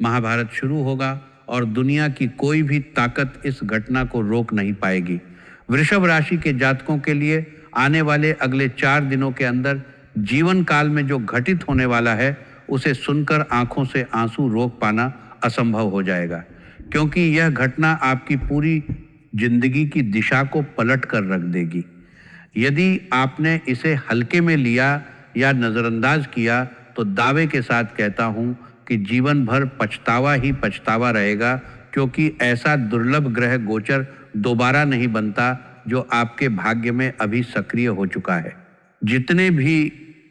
महाभारत शुरू होगा और दुनिया की कोई भी ताकत इस घटना को रोक नहीं पाएगी। वृषभ राशि के जातकों के लिए आने वाले अगले 4 दिनों के अंदर जीवन काल में जो घटित होने वाला है उसे सुनकर आंखों से आंसू रोक पाना असंभव हो जाएगा, क्योंकि यह घटना आपकी पूरी जिंदगी की दिशा को पलट कर रख देगी। यदि आपने इसे हल्के में लिया या नज़रअंदाज किया तो दावे के साथ कहता हूँ कि जीवन भर पछतावा ही पछतावा रहेगा, क्योंकि ऐसा दुर्लभ ग्रह गोचर दोबारा नहीं बनता जो आपके भाग्य में अभी सक्रिय हो चुका है। जितने भी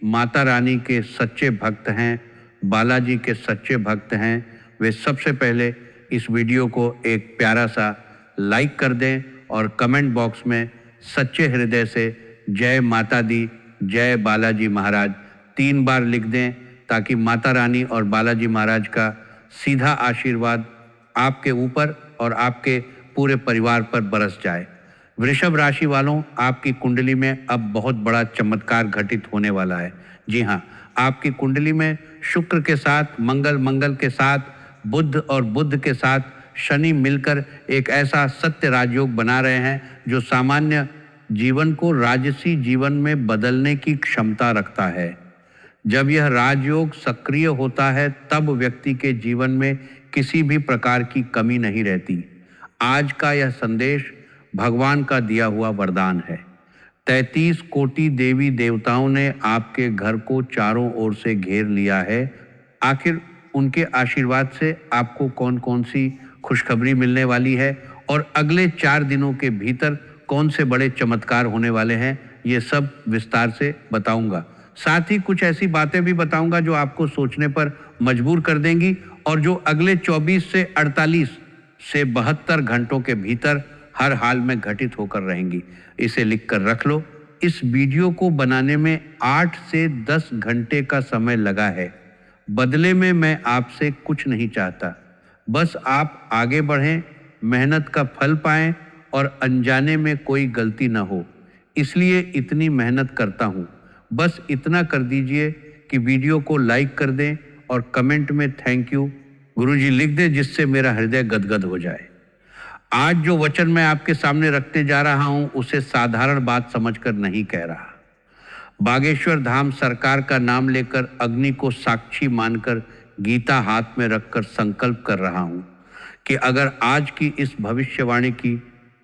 माता रानी के सच्चे भक्त हैं, बालाजी के सच्चे भक्त हैं, वे सबसे पहले इस वीडियो को एक प्यारा सा लाइक कर दें और कमेंट बॉक्स में सच्चे हृदय से जय माता दी, जय बालाजी महाराज 3 बार लिख दें, ताकि माता रानी और बालाजी महाराज का सीधा आशीर्वाद आपके ऊपर और आपके पूरे परिवार पर बरस जाए। वृषभ राशि वालों, आपकी कुंडली में अब बहुत बड़ा चमत्कार घटित होने वाला है। जी हाँ, आपकी कुंडली में शुक्र के साथ मंगल, मंगल के साथ बुध और बुध के साथ शनि मिलकर एक ऐसा सत्य राजयोग बना रहे हैं जो सामान्य जीवन को राजसी जीवन में बदलने की क्षमता रखता है। जब यह राजयोग सक्रिय होता है तब व्यक्ति के जीवन में किसी भी प्रकार की कमी नहीं रहती। आज का यह संदेश भगवान का दिया हुआ वरदान है। 33 कोटि देवी देवताओं ने आपके घर को चारों ओर से घेर लिया है। आखिर उनके आशीर्वाद से आपको कौन कौन सी खुशखबरी मिलने वाली है और अगले 4 दिनों के भीतर कौन से बड़े चमत्कार होने वाले हैं, ये सब विस्तार से बताऊंगा। साथ ही कुछ ऐसी बातें भी बताऊंगा जो आपको सोचने पर मजबूर कर देंगी और जो अगले 24 से 48 से 72 घंटों के भीतर हर हाल में घटित होकर रहेंगी। इसे लिख कर रख लो। इस वीडियो को बनाने में 8 से 10 घंटे का समय लगा है। बदले में मैं आपसे कुछ नहीं चाहता, बस आप आगे बढ़ें, मेहनत का फल पाएं और अनजाने में कोई गलती ना हो, इसलिए इतनी मेहनत करता हूं। बस इतना कर दीजिए कि वीडियो को लाइक कर दें और कमेंट में थैंक यू गुरुजी लिख दें, जिससे मेरा हृदय गदगद हो जाए। आज जो वचन मैं आपके सामने रखने जा रहा हूं उसे साधारण बात समझकर नहीं कह रहा। बागेश्वर धाम सरकार का नाम लेकर अग्नि को साक्षी मानकर गीता हाथ में रखकर संकल्प कर रहा हूं कि अगर आज की इस भविष्यवाणी की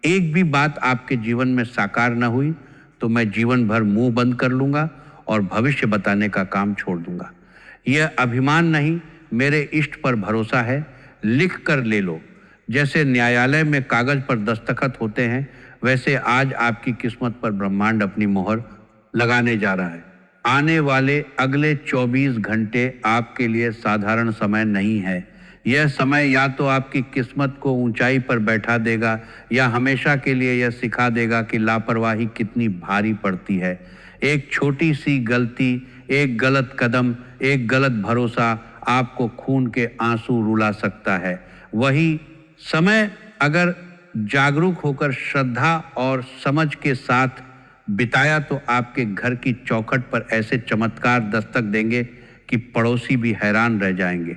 एक भी बात आपके जीवन में साकार न हुई तो मैं जीवन भर मुंह बंद कर लूंगा और भविष्य बताने का काम छोड़ दूंगा। यह अभिमान नहीं, मेरे इष्ट पर भरोसा है। लिख कर ले लो। जैसे न्यायालय में कागज पर दस्तखत होते हैं, वैसे आज आपकी किस्मत पर ब्रह्मांड अपनी मोहर लगाने जा रहा है। आने वाले अगले 24 घंटे आपके लिए साधारण समय नहीं है। यह समय या तो आपकी किस्मत को ऊंचाई पर बैठा देगा या हमेशा के लिए यह सिखा देगा कि लापरवाही कितनी भारी पड़ती है। एक छोटी सी गलती, एक गलत कदम, एक गलत भरोसा आपको खून के आंसू रुला सकता है। वही समय अगर जागरूक होकर श्रद्धा और समझ के साथ बिताया तो आपके घर की चौखट पर ऐसे चमत्कार दस्तक देंगे कि पड़ोसी भी हैरान रह जाएंगे।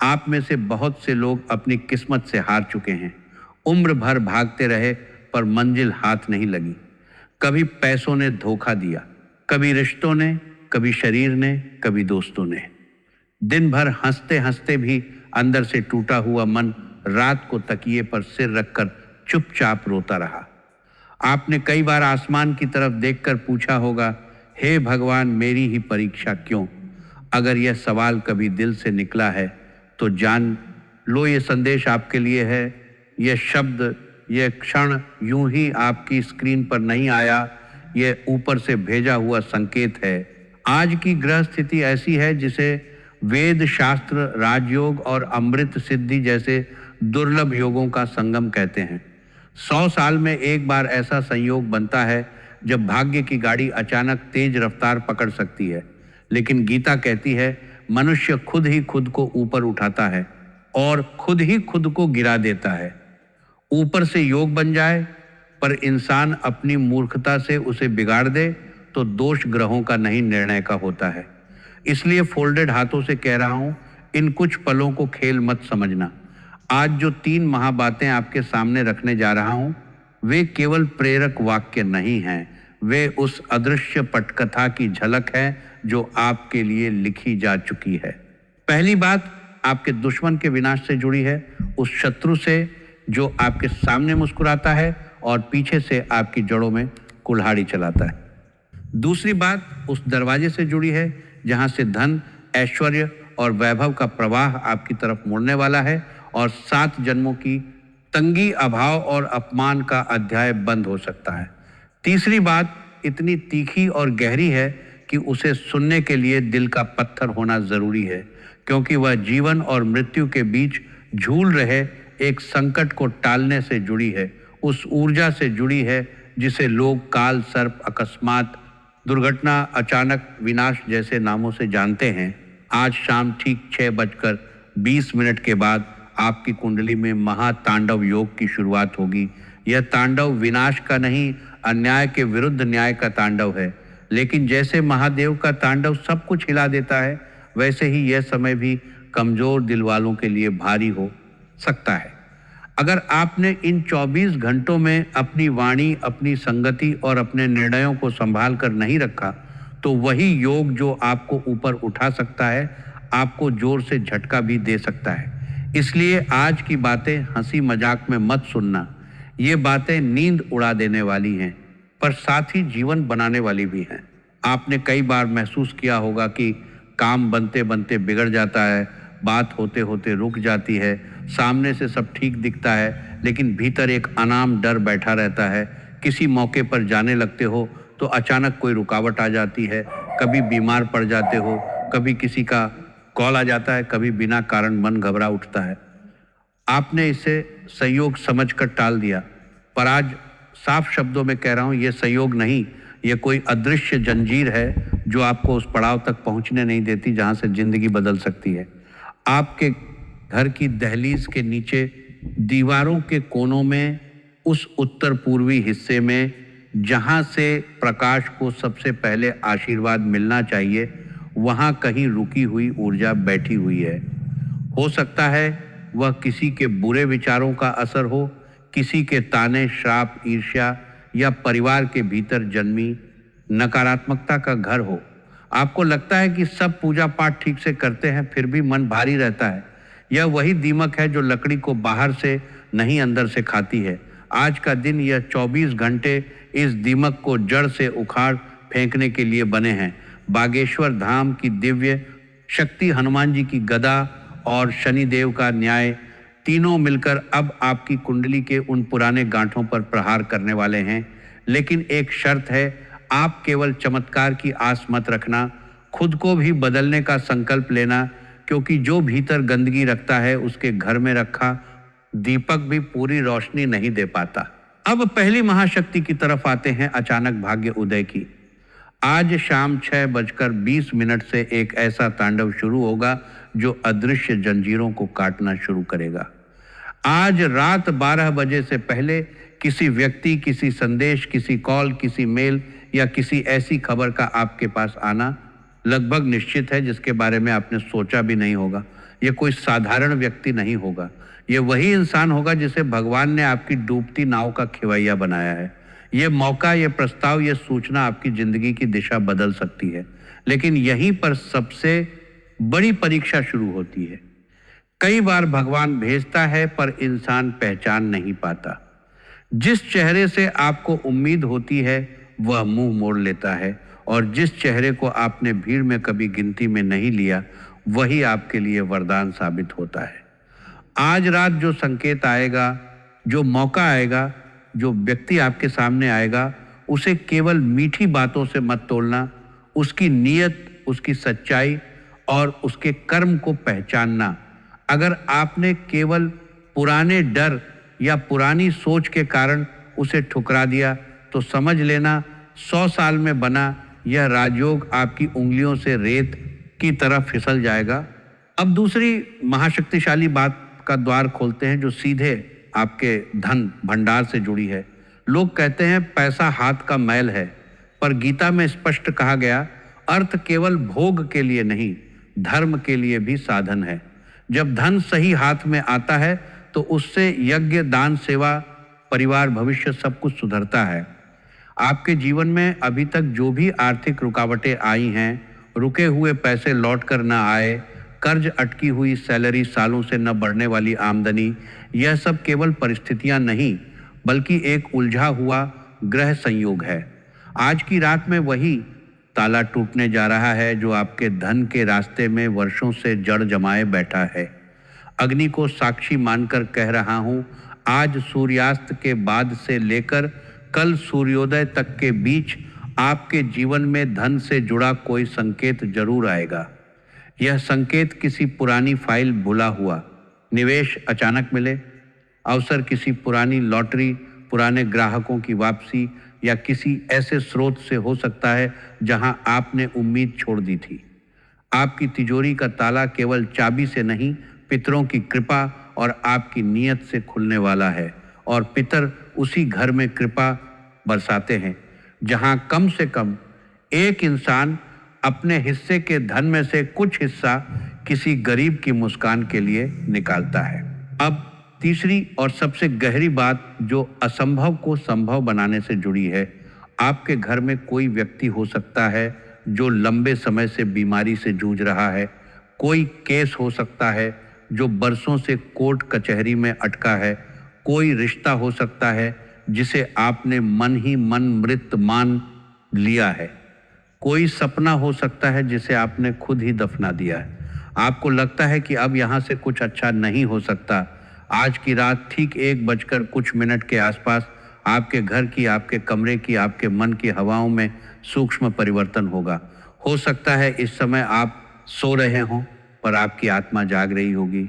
आप में से बहुत से लोग अपनी किस्मत से हार चुके हैं। उम्र भर भागते रहे पर मंजिल हाथ नहीं लगी। कभी पैसों ने धोखा दिया, कभी रिश्तों ने, कभी शरीर ने, कभी दोस्तों ने। दिन भर हंसते हंसते भी अंदर से टूटा हुआ मन रात को तकिए पर सिर रखकर चुपचाप रोता रहा। आपने कई बार आसमान की तरफ देखकर पूछा होगा, हे भगवान मेरी ही परीक्षा क्यों? अगर यह सवाल कभी दिल से निकला है तो जान लो ये संदेश आपके लिए है। यह शब्द, यह क्षण यूं ही आपकी स्क्रीन पर नहीं आया, यह ऊपर से भेजा हुआ संकेत है। आज की ग्रह स्थिति ऐसी है जिसे वेद शास्त्र, राजयोग और अमृत सिद्धि जैसे दुर्लभ योगों का संगम कहते हैं। 100 साल में एक बार ऐसा संयोग बनता है जब भाग्य की गाड़ी अचानक तेज रफ्तार पकड़ सकती है। लेकिन गीता कहती है मनुष्य खुद ही खुद को ऊपर उठाता है और खुद ही खुद को गिरा देता है। ऊपर से योग बन जाए पर इंसान अपनी मूर्खता से उसे बिगाड़ दे तो दोष ग्रहों का नहीं, निर्णय का होता है। इसलिए फोल्डेड हाथों से कह रहा हूं, इन कुछ पलों को खेल मत समझना। आज जो 3 महाबातें आपके सामने रखने जा रहा हूं, वे केवल प्रेरक वाक्य नहीं हैं, वे उस अदृश्य पटकथा की झलक है जो आपके लिए लिखी जा चुकी है। पहली बात आपके दुश्मन के विनाश से जुड़ी है, उस शत्रु से जो आपके सामने मुस्कुराता है और पीछे से आपकी जड़ों में कुल्हाड़ी चलाता है। दूसरी बात उस दरवाजे से जुड़ी है जहां से धन, ऐश्वर्य और वैभव का प्रवाह आपकी तरफ मुड़ने वाला है और 7 जन्मों की तंगी, अभाव और अपमान का अध्याय बंद हो सकता है। तीसरी बात इतनी तीखी और गहरी है कि उसे सुनने के लिए दिल का पत्थर होना जरूरी है, क्योंकि वह जीवन और मृत्यु के बीच झूल रहे एक संकट को टालने से जुड़ी है, उस ऊर्जा से जुड़ी है जिसे लोग काल सर्प, अकस्मात, दुर्घटना, अचानक विनाश जैसे नामों से जानते हैं। आज शाम ठीक 6:20 के बाद आपकी कुंडली में महातांडव योग की शुरुआत होगी। यह तांडव विनाश का नहीं, अन्याय के विरुद्ध न्याय का तांडव है। लेकिन जैसे महादेव का तांडव सब कुछ हिला देता है, वैसे ही यह समय भी कमजोर दिल वालों के लिए भारी हो सकता है। अगर आपने इन 24 घंटों में अपनी वाणी, अपनी संगति और अपने निर्णयों को संभाल कर नहीं रखा, तो वही योग जो आपको ऊपर उठा सकता है, आपको जोर से झटका भी दे सकता है। इसलिए आज की बातें हंसी मजाक में मत सुनना। ये बातें नींद उड़ा देने वाली हैं, पर साथ ही जीवन बनाने वाली भी हैं। आपने कई बार महसूस किया होगा कि काम बनते बनते बिगड़ जाता है, बात होते होते रुक जाती है, सामने से सब ठीक दिखता है, लेकिन भीतर एक अनाम डर बैठा रहता है। किसी मौके पर जाने लगते हो तो अचानक कोई रुकावट आ जाती है, कभी बीमार पड़ जाते हो, कभी किसी का कॉल आ जाता है, कभी बिना कारण मन घबरा उठता है। आपने इसे संयोग समझकर टाल दिया, पर आज साफ शब्दों में कह रहा हूं, यह संयोग नहीं, यह कोई अदृश्य जंजीर है जो आपको उस पड़ाव तक पहुंचने नहीं देती जहां से जिंदगी बदल सकती है। आपके घर की दहलीज के नीचे दीवारों के कोनों में, उस उत्तर पूर्वी हिस्से में जहां से प्रकाश को सबसे पहले आशीर्वाद मिलना चाहिए, वहां कहीं रुकी हुई ऊर्जा बैठी हुई है। हो सकता है वह किसी के बुरे विचारों का असर हो, किसी के ताने, श्राप, ईर्ष्या या परिवार के भीतर जन्मी नकारात्मकता का घर हो। आपको लगता है कि सब पूजा पाठ ठीक से करते हैं, फिर भी मन भारी रहता है। यह वही दीमक है जो लकड़ी को बाहर से नहीं अंदर से खाती है। आज का दिन, यह 24 घंटे इस दीमक को जड़ से उखाड़ फेंकने के लिए बने हैं। बागेश्वर धाम की दिव्य शक्ति, हनुमान जी की गदा और शनिदेव का न्याय, तीनों मिलकर अब आपकी कुंडली के उन पुराने गांठों पर प्रहार करने वाले हैं। लेकिन एक शर्त है, आप केवल चमत्कार की आस मत रखना, खुद को भी बदलने का संकल्प लेना, क्योंकि जो भीतर गंदगी रखता है उसके घर में रखा दीपक भी पूरी रोशनी नहीं दे पाता। अब पहली महाशक्ति की तरफ आते हैं, अचानक भाग्य उदय की। आज शाम 6:20 से एक ऐसा तांडव शुरू होगा जो अदृश्य जंजीरों को काटना शुरू करेगा। आज रात 12 बजे से पहले किसी व्यक्ति, किसी संदेश, किसी कॉल, किसी मेल या किसी ऐसी खबर का आपके पास आना लगभग निश्चित है जिसके बारे में आपने सोचा भी नहीं होगा। यह कोई साधारण व्यक्ति नहीं होगा, यह वही इंसान होगा जिसे भगवान ने आपकी डूबती नाव का खिवैया बनाया है। यह मौका, यह प्रस्ताव, यह सूचना आपकी जिंदगी की दिशा बदल सकती है। लेकिन यहीं पर सबसे बड़ी परीक्षा शुरू होती है। कई बार भगवान भेजता है पर इंसान पहचान नहीं पाता। जिस चेहरे से आपको उम्मीद होती है वह मुंह मोड़ लेता है, और जिस चेहरे को आपने भीड़ में कभी गिनती में नहीं लिया वही आपके लिए वरदान साबित होता है। आज रात जो संकेत आएगा, जो मौका आएगा, जो व्यक्ति आपके सामने आएगा, उसे केवल मीठी बातों से मत तोलना, उसकी नीयत, उसकी सच्चाई और उसके कर्म को पहचानना। अगर आपने केवल पुराने डर या पुरानी सोच के कारण उसे ठुकरा दिया तो समझ लेना 100 साल में बना यह राजयोग आपकी उंगलियों से रेत की तरफ फिसल जाएगा। अब दूसरी महाशक्तिशाली बात का द्वार खोलते हैं जो सीधे आपके धन भंडार से जुड़ी है। लोग कहते हैं पैसा हाथ का मैल है, पर गीता में स्पष्ट कहा गया, अर्थ केवल भोग के लिए नहीं धर्म के लिए भी साधन है। जब धन सही हाथ में आता है तो उससे यज्ञ, दान, सेवा, परिवार, भविष्य सब कुछ सुधरता है। आपके जीवन में अभी तक जो भी आर्थिक रुकावटें आई हैं, रुके हुए पैसे लौट कर न आए, कर्ज, अटकी हुई सैलरी, सालों से न बढ़ने वाली आमदनी, यह सब केवल परिस्थितियां नहीं बल्कि एक उलझा हुआ ग्रह संयोग है। आज की रात में वही ताला टूटने जा रहा है जो आपके धन के रास्ते में वर्षों से जड़ जमाए बैठा है। अग्नि को साक्षी मानकर कह रहा हूं, आज सूर्यास्त के बाद से लेकर कल सूर्योदय तक के बीच आपके जीवन में धन से जुड़ा कोई संकेत जरूर आएगा। यह संकेत किसी पुरानी फाइल, भुला हुआ निवेश अचानक मिले, अवसर किसी पुरानी लॉटरी, पुराने ग्राहकों की वापसी या किसी ऐसे स्रोत से हो सकता है जहां आपने उम्मीद छोड़ दी थी। आपकी तिजोरी का ताला केवल चाबी से नहीं, पितरों की कृपा और आपकी नीयत से खुलने वाला है। और पितर उसी घर में कृपा बरसाते हैं जहां कम से कम एक इंसान अपने हिस्से के धन में से कुछ हिस्सा किसी गरीब की मुस्कान के लिए निकालता है। अब तीसरी और सबसे गहरी बात जो असंभव को संभव बनाने से जुड़ी है। आपके घर में कोई व्यक्ति हो सकता है जो लंबे समय से बीमारी से जूझ रहा है। कोई केस हो सकता है जो बरसों से कोर्ट कचहरी में अटका है। कोई रिश्ता हो सकता है जिसे आपने मन ही मन मृत मान लिया है। कोई सपना हो सकता है जिसे आपने खुद ही दफना दिया है। आपको लगता है कि अब यहाँ से कुछ अच्छा नहीं हो सकता। आज की रात ठीक 1:00 के आसपास आपके घर की, आपके कमरे की, आपके मन की हवाओं में सूक्ष्म परिवर्तन होगा। हो सकता है इस समय आप सो रहे हों पर आपकी आत्मा जाग रही होगी।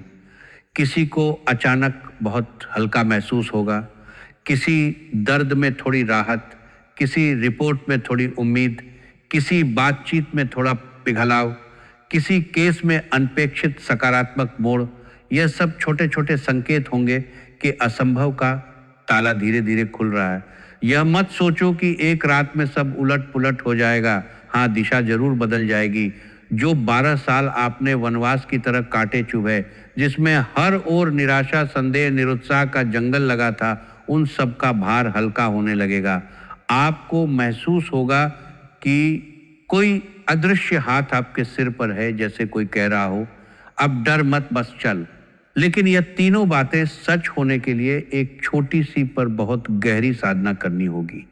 किसी को अचानक बहुत हल्का महसूस होगा, किसी दर्द में थोड़ी राहत, किसी रिपोर्ट में थोड़ी उम्मीद, किसी बातचीत में थोड़ा पिघलाव, किसी केस में अनपेक्षित सकारात्मक मोड़। यह सब छोटे छोटे संकेत होंगे कि असंभव का ताला धीरे धीरे खुल रहा है। यह मत सोचो कि एक रात में सब उलट पुलट हो जाएगा। हाँ, दिशा जरूर बदल जाएगी। जो 12 साल आपने वनवास की तरह काटे चुभे, जिसमें हर ओर निराशा, संदेह, निरुत्साह का जंगल लगा था, उन सब का भार हल्का होने लगेगा। आपको महसूस होगा कि कोई अदृश्य हाथ आपके सिर पर है, जैसे कोई कह रहा हो, अब डर मत, बस चल। लेकिन यह तीनों बातें सच होने के लिए एक छोटी सी पर बहुत गहरी साधना करनी होगी।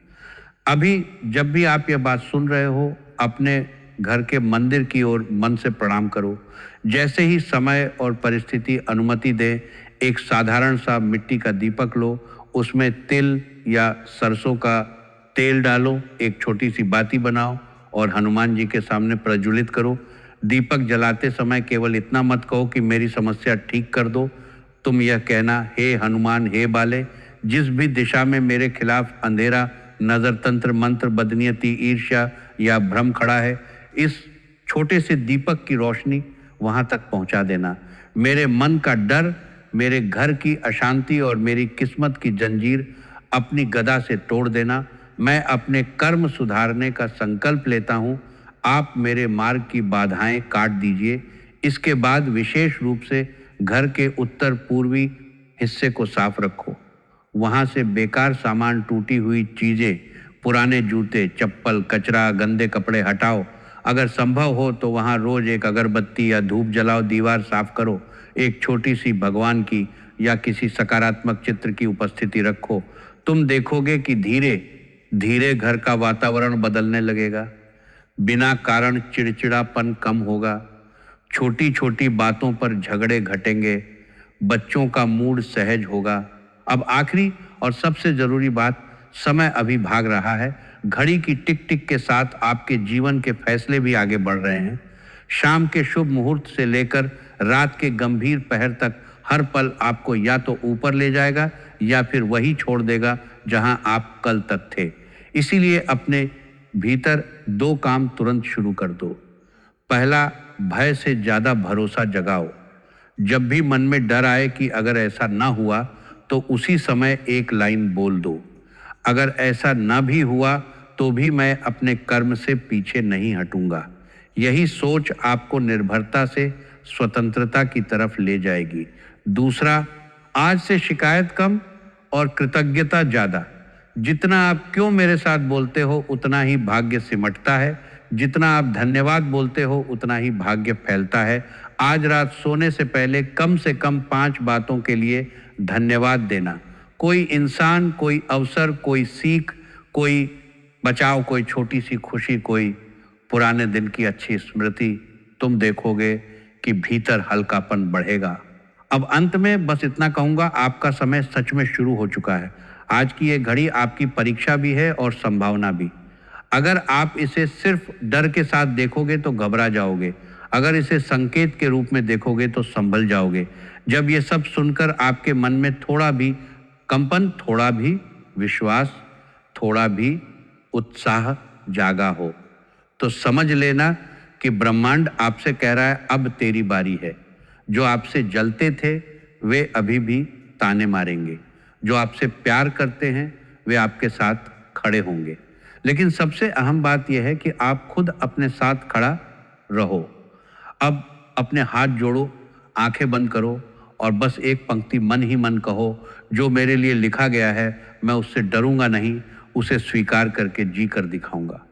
अभी जब भी आप यह बात सुन रहे हो, अपने घर के मंदिर की ओर मन से प्रणाम करो। जैसे ही समय और परिस्थिति अनुमति दे, एक साधारण सा मिट्टी का दीपक लो, उसमें तिल या सरसों का तेल डालो, एक छोटी सी बाती बनाओ और हनुमान जी के सामने प्रज्वलित करो। दीपक जलाते समय केवल इतना मत कहो कि मेरी समस्या ठीक कर दो। तुम यह कहना, हे हनुमान, हे बाले, जिस भी दिशा में मेरे खिलाफ अंधेरा, नजर, तंत्र, मंत्र, बदनीयती, ईर्ष्या या भ्रम खड़ा है, इस छोटे से दीपक की रोशनी वहां तक पहुंचा देना। मेरे मन का डर, मेरे घर की अशांति और मेरी किस्मत की जंजीर अपनी गदा से तोड़ देना। मैं अपने कर्म सुधारने का संकल्प लेता हूँ। आप मेरे मार्ग की बाधाएं काट दीजिए। इसके बाद विशेष रूप से घर के उत्तर पूर्वी हिस्से को साफ रखो। वहां से बेकार सामान, टूटी हुई चीजें, पुराने जूते, चप्पल, कचरा, गंदे कपड़े हटाओ। अगर संभव हो तो वहां रोज एक अगरबत्ती या धूप जलाओ। दीवार साफ करो। एक छोटी सी भगवान की या किसी सकारात्मक चित्र की उपस्थिति रखो। तुम देखोगे कि धीरे धीरे घर का वातावरण बदलने लगेगा। बिना कारण चिड़चिड़ापन कम होगा। छोटी छोटी बातों पर झगड़े घटेंगे। बच्चों का मूड सहज होगा। अब आखिरी और सबसे जरूरी बात, समय अभी भाग रहा है। घड़ी की टिक टिक के साथ आपके जीवन के फैसले भी आगे बढ़ रहे हैं। शाम के शुभ मुहूर्त से लेकर रात के गंभीर पहर तक हर पल आपको या तो ऊपर ले जाएगा या फिर वही छोड़ देगा जहां आप कल तक थे। इसीलिए अपने भीतर 2 काम तुरंत शुरू कर दो। पहला, भय से ज्यादा भरोसा जगाओ। जब भी मन में डर आए कि अगर ऐसा ना हुआ तो उसी समय एक लाइन बोल दो, अगर ऐसा ना भी हुआ तो भी मैं अपने कर्म से पीछे नहीं हटूंगा। यही सोच आपको निर्भरता से स्वतंत्रता की तरफ ले जाएगी। दूसरा, आज से शिकायत कम और कृतज्ञता ज़्यादा। जितना आप क्यों मेरे साथ बोलते हो उतना ही भाग्य सिमटता है, जितना आप धन्यवाद बोलते हो उतना ही भाग्य फैलता है। आज रात सोने से पहले कम से कम 5 बातों के लिए धन्यवाद देना। कोई इंसान, कोई अवसर, कोई सीख, कोई बचाव, कोई छोटी सी खुशी, कोई पुराने दिन की अच्छी स्मृति, तुम देखोगे कि भीतर हल्कापन बढ़ेगा। अब अंत में बस इतना कहूँगा, आपका समय सच में शुरू हो चुका है। आज की ये घड़ी आपकी परीक्षा भी है और संभावना भी। अगर आप इसे सिर्फ डर के साथ देखोगे तो घबरा जाओगे, अगर इसे संकेत के रूप में देखोगे तो संभल जाओगे। जब ये सब सुनकर आपके मन में थोड़ा भी कंपन, थोड़ा भी विश्वास, थोड़ा भी उत्साह जागा हो, तो समझ लेना कि ब्रह्मांड आपसे कह रहा है अब तेरी बारी है। जो आपसे जलते थे वे अभी भी ताने मारेंगे, जो आपसे प्यार करते हैं वे आपके साथ खड़े होंगे। लेकिन सबसे अहम बात यह है कि आप खुद अपने साथ खड़ा रहो। अब अपने हाथ जोड़ो, आंखें बंद करो और बस एक पंक्ति मन ही मन कहो, जो मेरे लिए लिखा गया है मैं उससे डरूंगा नहीं, उसे स्वीकार करके जी कर दिखाऊंगा।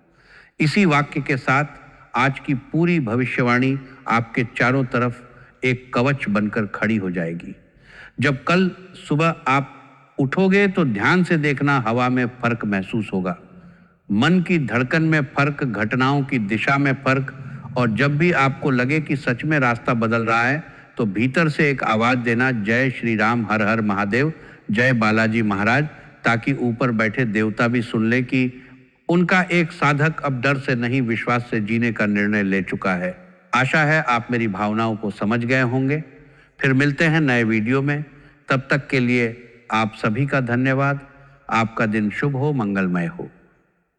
इसी वाक्य के साथ आज की पूरी भविष्यवाणी आपके चारों तरफ एक कवच बनकर खड़ी हो जाएगी। जब कल सुबह आप उठोगे तो ध्यान से देखना, हवा में फर्क महसूस होगा, मन की धड़कन में फर्क, घटनाओं की दिशा में फर्क। और जब भी आपको लगे कि सच में रास्ता बदल रहा है तो भीतर से एक आवाज देना, जय श्री राम, हर हर महादेव, जय बालाजी महाराज, ताकि ऊपर बैठे देवता भी सुन ले कि उनका एक साधक अब डर से नहीं विश्वास से जीने का निर्णय ले चुका है। आशा है आप मेरी भावनाओं को समझ गए होंगे। फिर मिलते हैं नए वीडियो में, तब तक के लिए आप सभी का धन्यवाद। आपका दिन शुभ हो, मंगलमय हो।